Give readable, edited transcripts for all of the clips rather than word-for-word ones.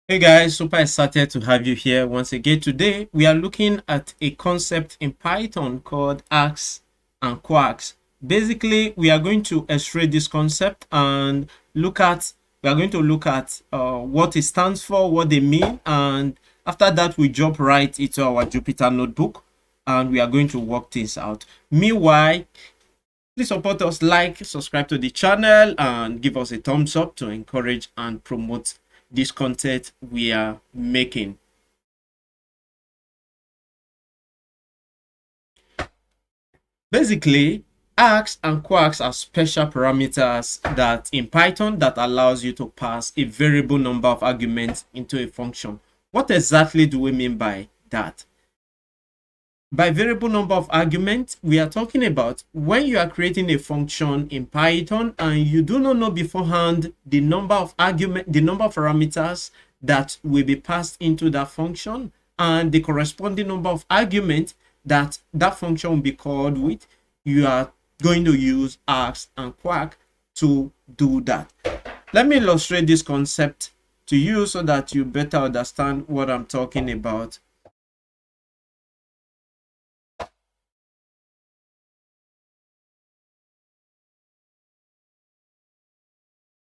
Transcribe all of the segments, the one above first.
Hey guys, super excited to have you here once again. Today we are looking at a concept in Python called args and kwargs. Basically, we are going to illustrate this concept and we are going to look at what it stands for, what they mean, and after that we jump right into our Jupyter notebook and we are going to work things out. Meanwhile, please support us, like, subscribe to the channel, and give us a thumbs up to encourage and promote this content we are making. Basically, args and kwargs are special parameters that in Python that allows you to pass a variable number of arguments into a function. What exactly do we mean by that? By variable number of arguments, we are talking about when you are creating a function in Python and you do not know beforehand the number of parameters that will be passed into that function and the corresponding number of arguments that function will be called with. You are going to use args and kwarg to do that. Let me illustrate this concept to you so that you better understand what I'm talking about.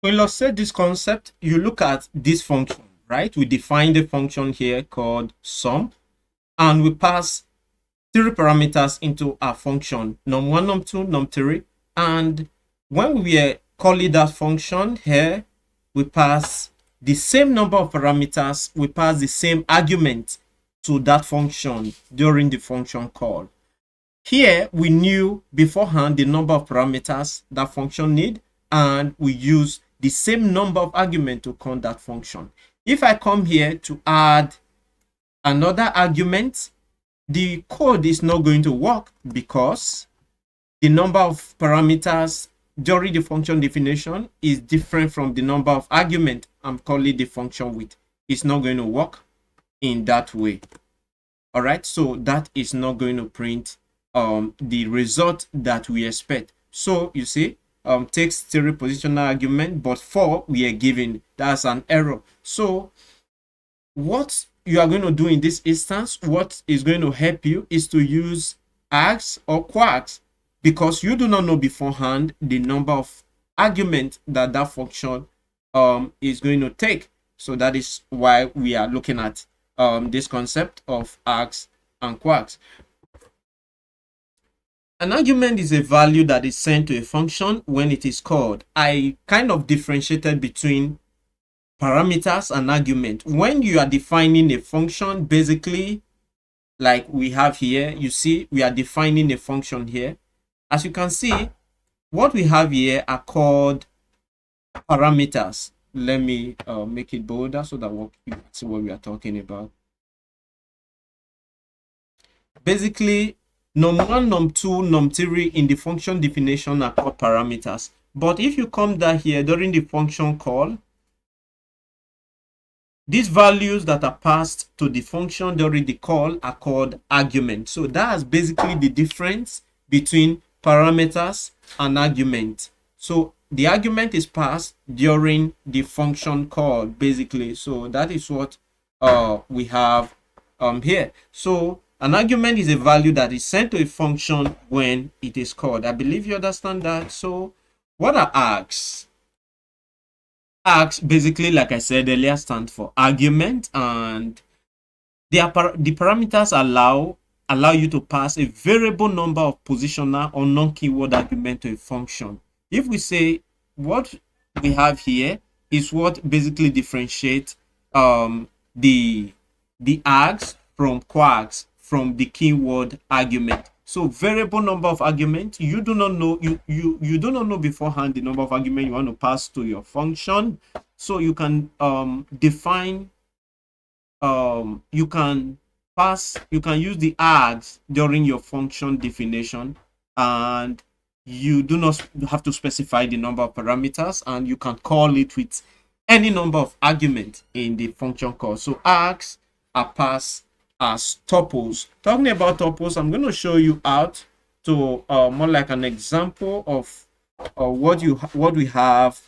To illustrate this concept, you look at this function, right? We define the function here called sum, and we pass three parameters into our function, num1, num2, num3. And when we are calling that function here, we pass the same number of parameters, we pass the same argument to that function during the function call. Here, we knew beforehand the number of parameters that function need, and we use the same number of argument to call that function. If I come here to add another argument, the code is not going to work because the number of parameters during the function definition is different from the number of argument I'm calling the function with. It's not going to work in that way. All right, so that is not going to print the result that we expect. So you see, takes 3 positional argument, but 4 we are given. That's an error. So what you are going to do in this instance, what is going to help you is to use args or kwargs, because you do not know beforehand the number of arguments that function is going to take. So that is why we are looking at this concept of args and kwargs. An argument is a value that is sent to a function when it is called. I kind of differentiated between parameters and argument. When you are defining a function, basically, like we have here, you see, we are defining a function here. As you can see, what we have here are called parameters. Let me make it bolder so that you can see what we are talking about. Basically, num1, num2, num3 in the function definition are called parameters. But if you come down here during the function call, these values that are passed to the function during the call are called arguments. So that's basically the difference between parameters and argument. So the argument is passed during the function call, basically. So that is what we have here. So an argument is a value that is sent to a function when it is called. I believe you understand that. So what are args? Args, basically, like I said earlier, stand for argument, and the parameters allow you to pass a variable number of positional or non-keyword argument to a function. If we say what we have here is what basically differentiates the args from kwargs from the keyword argument. So variable number of argument, you do not know, you do not know beforehand the number of argument you want to pass to your function. So you can define, you can use the args during your function definition, and you do not have to specify the number of parameters, and you can call it with any number of arguments in the function call. So args are passed as tuples. Talking about tuples, I'm going to show you out to more like an example of what we have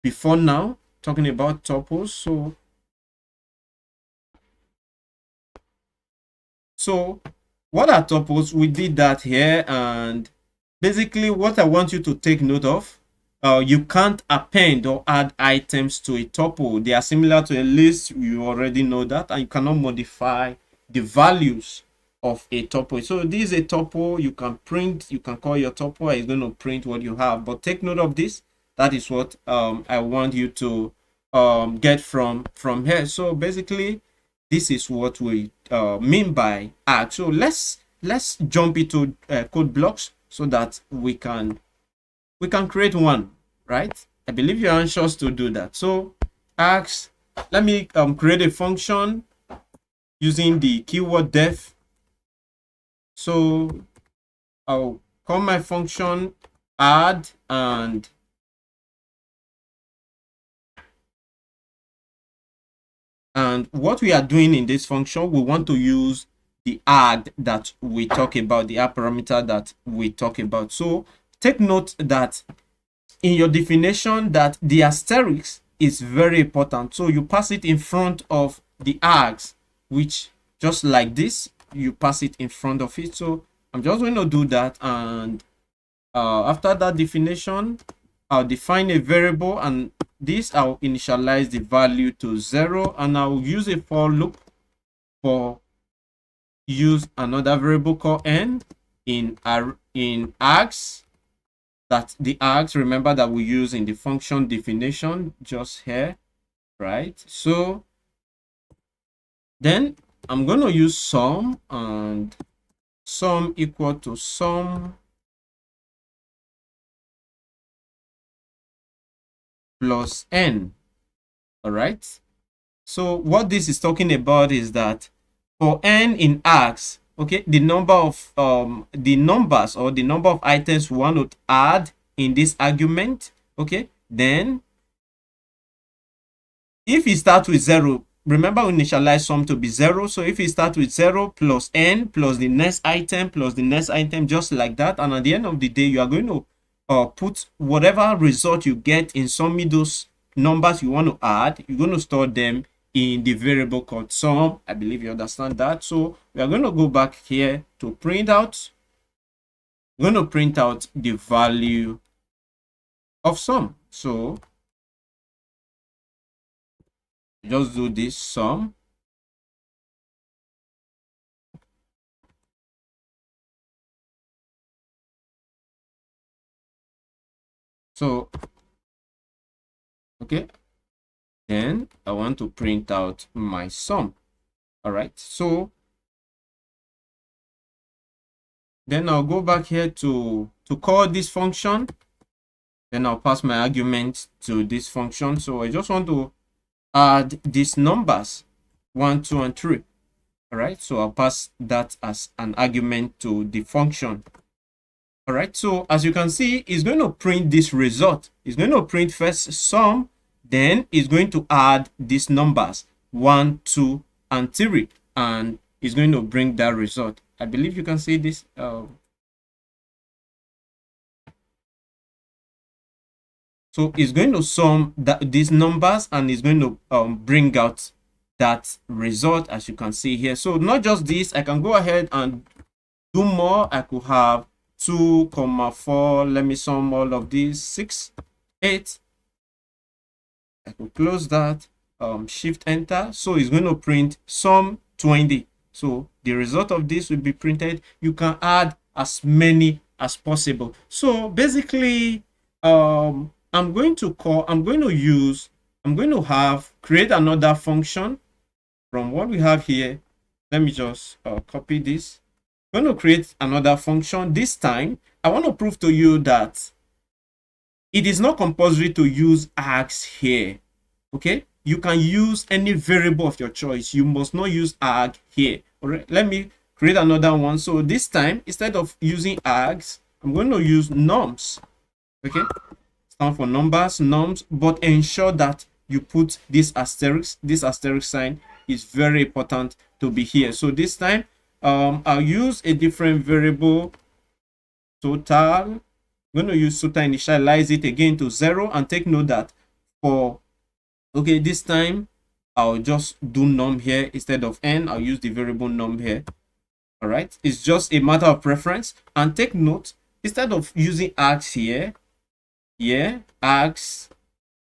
before now, talking about tuples. So So what are tuples? We did that here, and basically what I want you to take note of, you can't append or add items to a tuple. They are similar to a list. You already know that, and you cannot modify the values of a tuple. So this is a tuple. You can print, you can call your tuple, it's going to print what you have, but take note of this. That is what I want you to get from here. So basically this is what we mean by arg. So let's jump into code blocks so that we can create one, right? I believe you're anxious to do that. So args, let me create a function using the keyword def. So I'll call my function add, and what we are doing in this function, we want to use the add that we talk about, the add parameter that we talk about. So take note that in your definition that the asterisk is very important. So you pass it in front of the args, which just like this, you pass it in front of it. So I'm just going to do that, and after that definition, I'll define a variable, and this I'll initialize the value to 0, and I'll use a for loop for use another variable called n in args. That the args, remember, that we use in the function definition just here, right? So then I'm going to use sum, and sum equal to sum plus n. All right. So what this is talking about is that for n in args, okay, the number of the numbers or the number of items we want to add in this argument, okay, then if it starts with 0, remember we initialize sum to be 0. So if it starts with 0 plus n plus the next item plus the next item, just like that, and at the end of the day, you are going to put whatever result you get in summing those numbers you want to add, you're going to store them in the variable called sum. I believe you understand that. So we are going to go back here to print out. We're going to print out the value of sum. So just do this sum. So okay, then I want to print out my sum. All right, so then I'll go back here to call this function. Then I'll pass my argument to this function. So I just want to add these numbers 1, 2, and 3. All right, so I'll pass that as an argument to the function. All right, so as you can see, it's going to print this result. It's going to print first sum, then it's going to add these numbers 1, 2, and 3, and it's going to bring that result. I believe you can see this. So it's going to sum these numbers, and it's going to bring out that result, as you can see here. So not just this, I can go ahead and do more. I could have 2, 4. Let me sum all of these. 6, 8. I could close that. Shift enter. So it's going to print sum 20. So the result of this will be printed. You can add as many as possible. So basically, I'm going to create another function from what we have here. Let me just copy this. I'm going to create another function. This time, I want to prove to you that it is not compulsory to use args here. Okay, you can use any variable of your choice. You must not use arg here. All right, let me create another one. So this time, instead of using args, I'm going to use nums. Okay, stand for numbers, nums, but ensure that you put this asterisk. This asterisk sign is very important to be here. So this time, I'll use a different variable, total. I'm going to use total, initialize it again to 0, and take note that for, okay, this time I'll just do num here instead of n. I'll use the variable num here. All right, it's just a matter of preference. And take note, instead of using args here, args,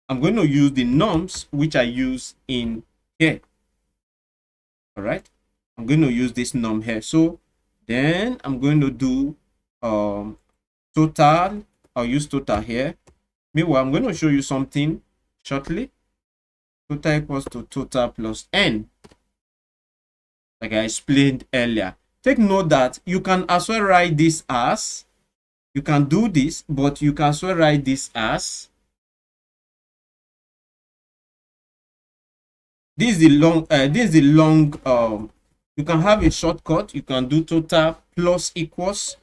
I'm going to use the norms which I use in here. All right, I'm going to use this norm here. So then I'm going to do total. I'll use total here. Meanwhile, I'm going to show you something shortly. Total equals to total plus n, like I explained earlier. Take note that you can as well write this as, you can do this, but you can as well write this as, this is the long, you can have a shortcut. You can do total plus equals,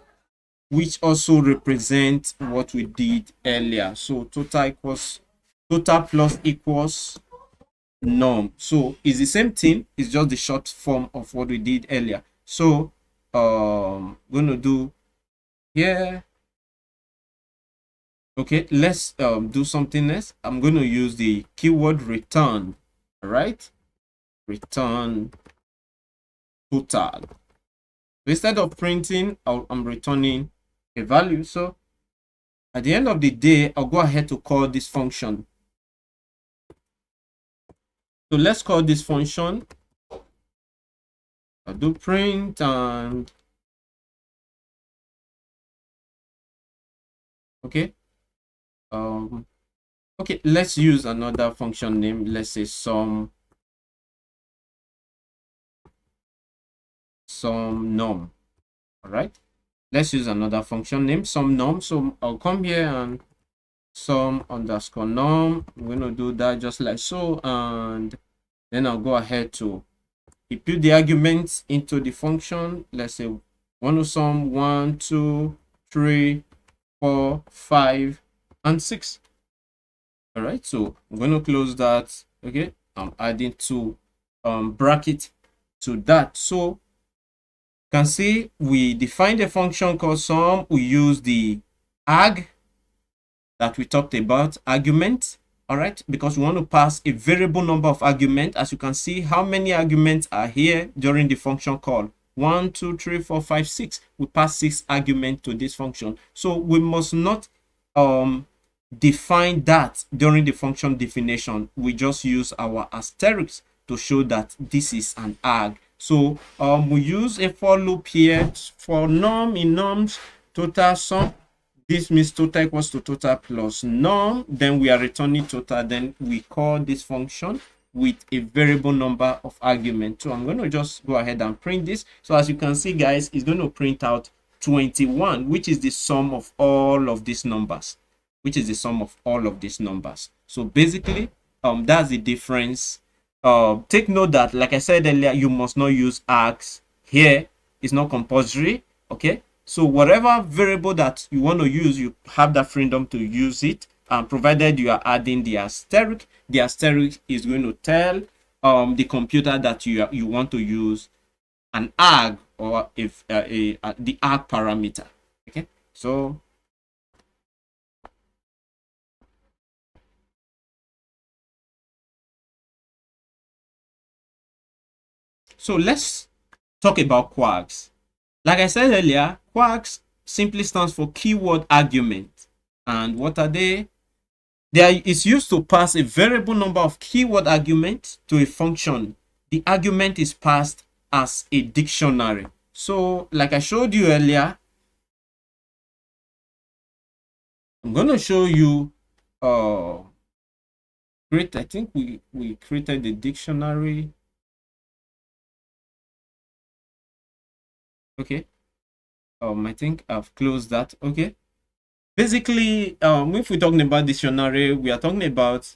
which also represents what we did earlier. So total plus equals norm. So it's the same thing, it's just the short form of what we did earlier. So going to do here, okay, let's do something else. I'm going to use the keyword return. All right, return total. So instead of printing, I'm returning a value. So at the end of the day, I'll go ahead to call this function. So let's call this function. I'll do print and okay. Okay, let's use another function name. Let's say some norm. All right, let's use another function name, some norm. So I'll come here and some underscore norm. I'm going to do that just like so, and then I'll go ahead to input the arguments into the function. Let's say one of some 1 2 3 4 5 and 6. All right, so I'm going to close that. Okay, I'm adding two bracket to that. So you can see we defined a function called sum. We use the arg that we talked about, argument. All right, because we want to pass a variable number of arguments. As you can see, how many arguments are here during the function call? 1 2 3 4 5 6. We pass 6 arguments to this function. So we must not define that during the function definition. We just use our asterisk to show that this is an arg. So we use a for loop here for norm. In norms, total sum, this means total equals to total plus norm. Then we are returning total. Then we call this function with a variable number of arguments. So I'm going to just go ahead and print this. So as you can see, guys, it's going to print out 21, which is the sum of all of these numbers. So basically, that's the difference. Take note that, like I said earlier, you must not use args here. It's not compulsory. Okay, so whatever variable that you want to use, you have that freedom to use it, provided you are adding the asterisk. The asterisk is going to tell the computer that you want to use an arg, or if the arg parameter. Okay, so let's talk about kwargs. Like I said earlier, kwargs simply stands for keyword argument. And what are they? It's used to pass a variable number of keyword arguments to a function. The argument is passed as a dictionary. So like I showed you earlier, I'm going to show you I think we created the dictionary. Okay, I think I've closed that. Okay, basically, if we're talking about dictionary, we are talking about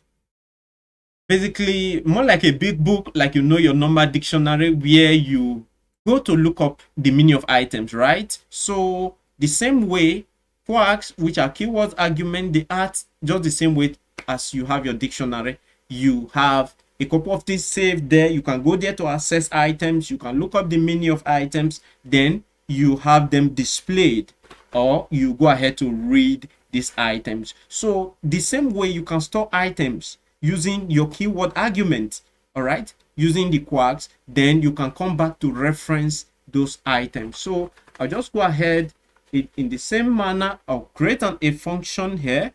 basically more like a big book, like your normal dictionary, where you go to look up the meaning of items, right? So the same way, kwargs, which are keywords argument, they act just the same way as you have your dictionary. You have a couple of things saved there. You can go there to access items. You can look up the meaning of items. Then you have them displayed, or you go ahead to read these items. So the same way you can store items using your keyword argument, all right, using the kwargs, then you can come back to reference those items. So I'll just go ahead in the same manner. I'll create a function here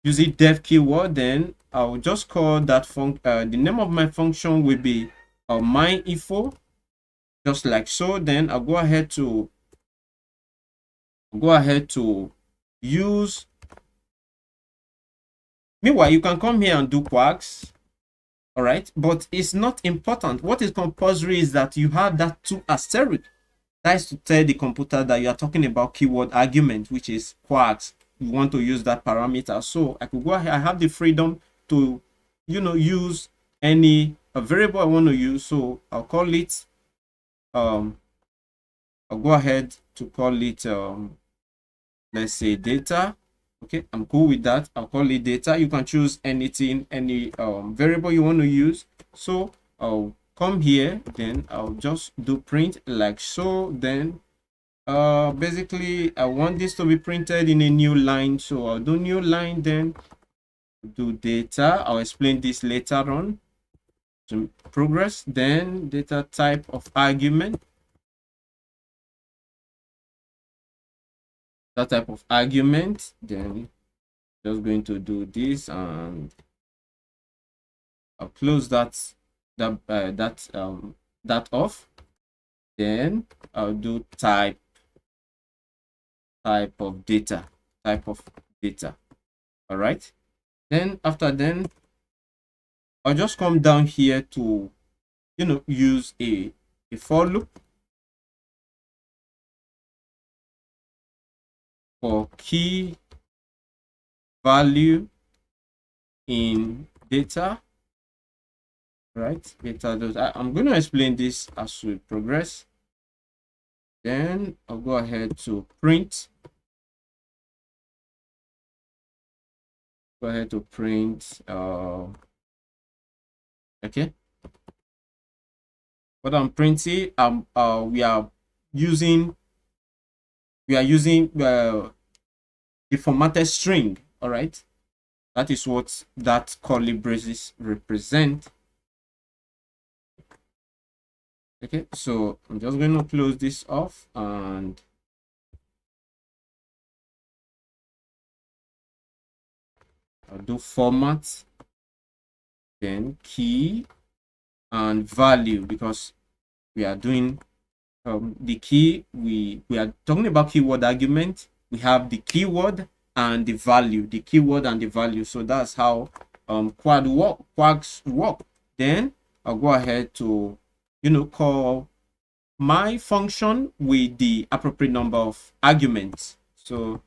using def keyword. Then I'll just call that function. The name of my function will be my info, just like so. Then I'll go ahead to use. Meanwhile, you can come here and do kwargs. All right, but it's not important. What is compulsory is that you have that 2 asterisk. That is to tell the computer that you are talking about keyword argument, which is kwargs. You want to use that parameter. So I could go ahead. I have the freedom to, use any variable I want to use. So I'll call it. I'll go ahead to call it. Let's say data. Okay, I'm cool with that. I'll call it data. You can choose anything, any variable you want to use. So I'll come here, then I'll just do print like so. Then basically I want this to be printed in a new line, so I'll do new line, then do data. I'll explain this later on. So progress, then data type of argument. That type of argument, then just going to do this, and I'll close that off. Then I'll do type of data. All right, then after then I'll just come down here to use a for loop for key value in data. Right, I'm going to explain this as we progress. Then I'll go ahead to print. Okay, what I'm printing, we are using the formatted string. All right, that is what that curly braces represent. Okay, so I'm just going to close this off, and I'll do format, then key and value, because we are doing the key. We are talking about keyword argument. We have the keyword and the value, so that's how kwargs work. Then I'll go ahead to call my function with the appropriate number of arguments. So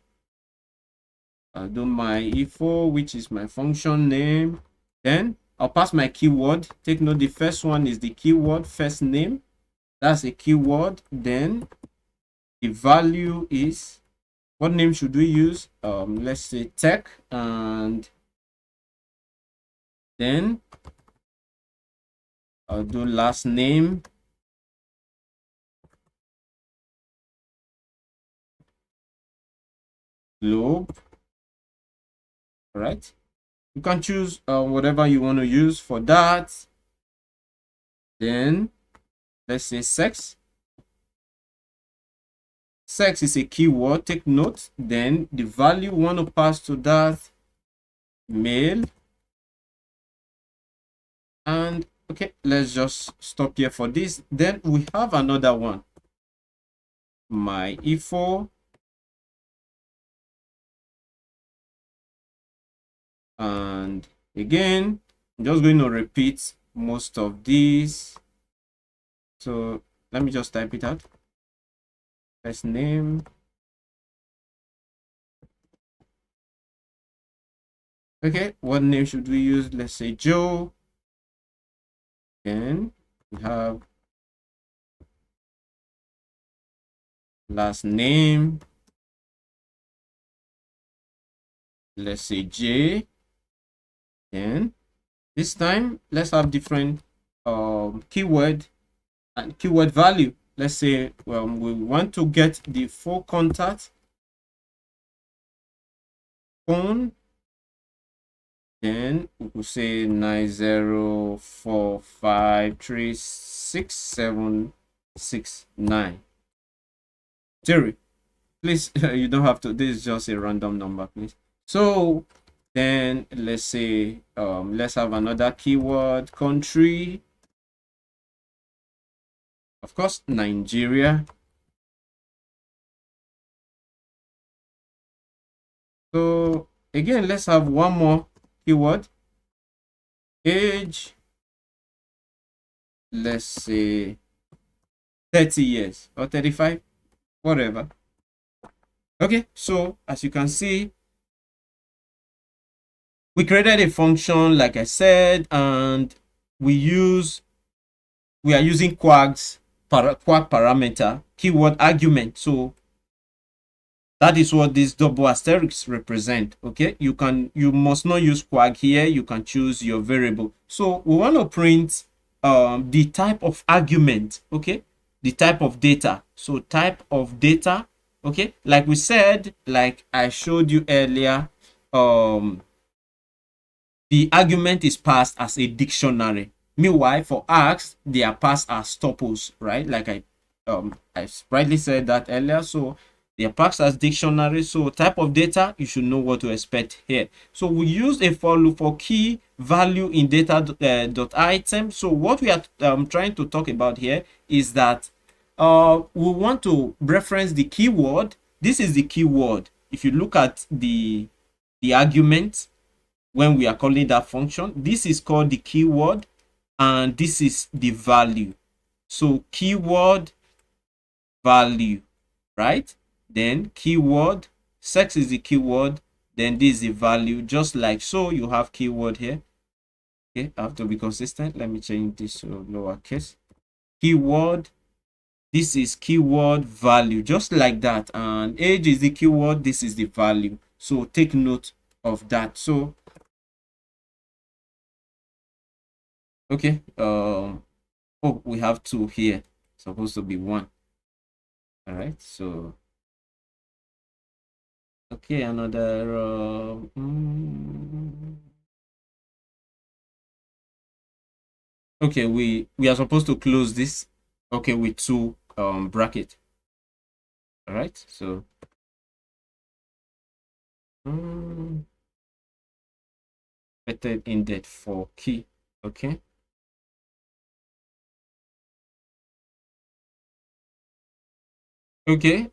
I'll do my info, which is my function name. Then I'll pass my keyword. Take note, the first one is the keyword first name. That's a keyword. Then the value is, what name should we use? Let's say tech, and then I'll do last name. Globe. All right, you can choose whatever you want to use for that. Then let's say sex. Sex is a keyword, take note. Then the value we want to pass to that, male. And okay, let's just stop here for this. Then we have another one, my info, and again I'm just going to repeat most of these. So let me just type it out. First name, okay, what name should we use? Let's say Joe. Then we have last name, let's say J. Then this time let's have different keyword and keyword value. Let's say we want to get the full contact phone. Then we could say 90453 6769. Theory, please. You don't have to, this is just a random number, please. So then let's say let's have another keyword, country, of course, Nigeria. So again, let's have one more keyword, age, let's say 30 years or 35, whatever. Okay, so as you can see, we created a function, like I said, and we are using kwarg parameter keyword argument. So that is what this double asterisk represent. Okay, you must not use kwarg here. You can choose your variable. So we want to print the type of argument. Okay, the type of data. So type of data. Okay, like we said, like I showed you earlier, the argument is passed as a dictionary. Meanwhile, for args, they are passed as tuples, right? Like I rightly said that earlier. So they are passed as dictionary. So type of data, you should know what to expect here. So we use a for loop for key value in data dot item. So what we are trying to talk about here is that we want to reference the keyword. This is the keyword. If you look at the argument, when we are calling that function, this is called the keyword and this is the value. So keyword value, right? Then keyword, sex is the keyword, then this is the value, just like so. You have keyword here. Okay, I have to be consistent. Let me change this to lowercase. Keyword, this is keyword value, just like that. And age is the keyword, this is the value. So take note of that. So okay, oh, we have two here, supposed to be one. All right, so okay, another okay, we are supposed to close this, okay, with two bracket. All right, so method index for key. Okay, okay,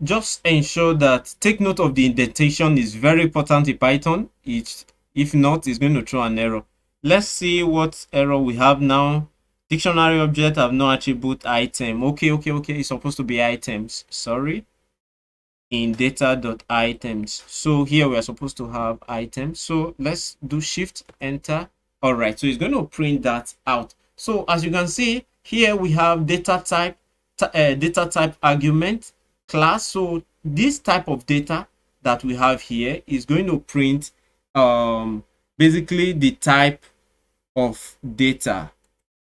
just ensure that, take note of the indentation is very important in Python. If not, it's going to throw an error. Let's see what error we have now. Dictionary object have no attribute item. Okay, it's supposed to be items, sorry, in data.items. So here we are supposed to have items. So let's do shift enter. All right, so it's going to print that out. So as you can see here, we have data type argument class. So this type of data that we have here is going to print basically the type of data,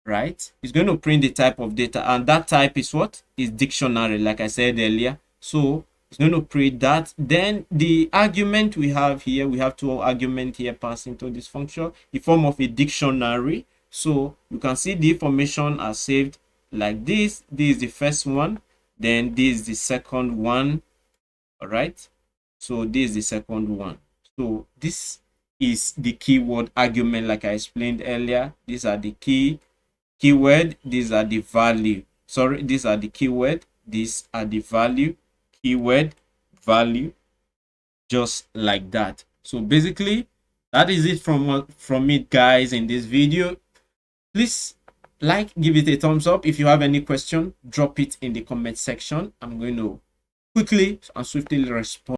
right? It's going to print the type of data, and that type is what? Is dictionary, like I said earlier. So it's going to print that. Then the argument we have here, we have two arguments here passing to this function in form of a dictionary. So you can see the information are saved like this. This is the first one, then this is the second one. All right, so this is the second one. So this is the keyword argument, like I explained earlier. These are the keyword, these are the value. Sorry, these are the keyword, these are the value, keyword, value, just like that. So basically, that is it from me, guys, in this video. Please give it a thumbs up. If you have any question, drop it in the comment section. I'm going to quickly and swiftly respond.